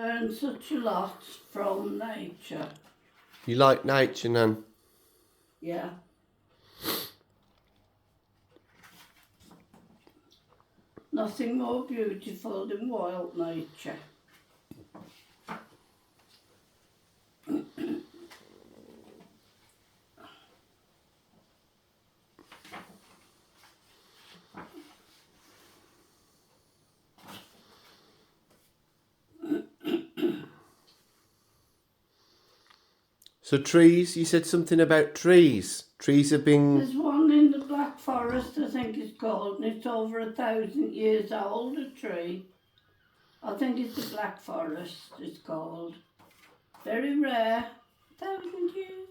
Learn such a lot from nature. You like nature, Nan? Yeah. Nothing more beautiful than wild nature. So trees, you said something about trees. Trees have been... There's one in the Black Forest, I think it's called, and it's over 1,000 years old, a tree. I think it's the Black Forest, it's called. Very rare. 1,000 years.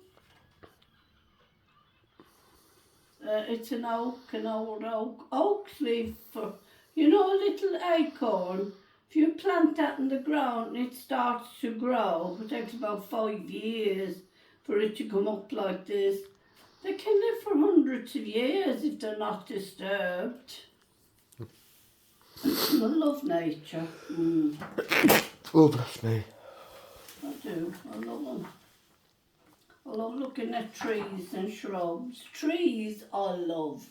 It's an oak, an old oak. Oaks live for, you know, a little acorn. If you plant that in the ground and it starts to grow, it takes about 5 years for it to come up like this. They can live for hundreds of years if they're not disturbed. I love nature. Oh, bless me. I do. I love them. I love looking at trees and shrubs. Trees I love.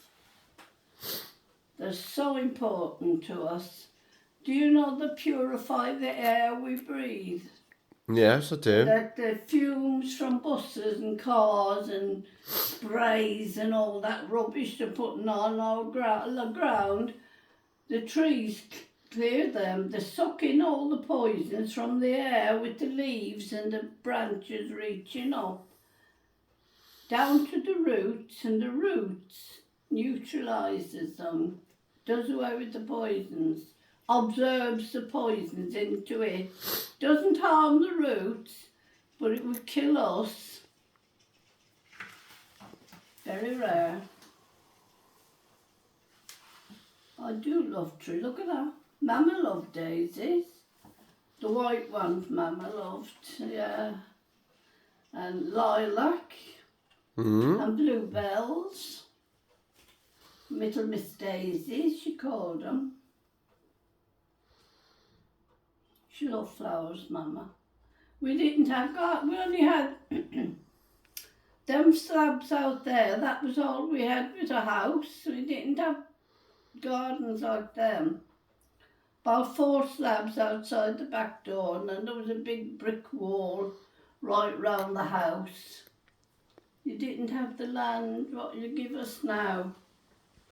They're so important to us. Do you know they purify the air we breathe? Yes, I do. That the fumes from buses and cars and sprays and all that rubbish they're putting on our ground, the trees clear them. They suck in all the poisons from the air with the leaves and the branches reaching up down to the roots, and the roots neutralises them, does away with the poisons, absorbs the poisons into it, doesn't harm the roots, but it would kill us. Very rare. I do love trees. Look at that. Mama loved daisies. The white ones Mama loved, yeah. And lilac. And bluebells. Little Miss Daisies, she called them. She loved flowers, Mama. We didn't have we only had them slabs out there. That was all we had with a house. We didn't have gardens like them. About 4 slabs outside the back door, and then there was a big brick wall right round the house. You didn't have the land what you give us now.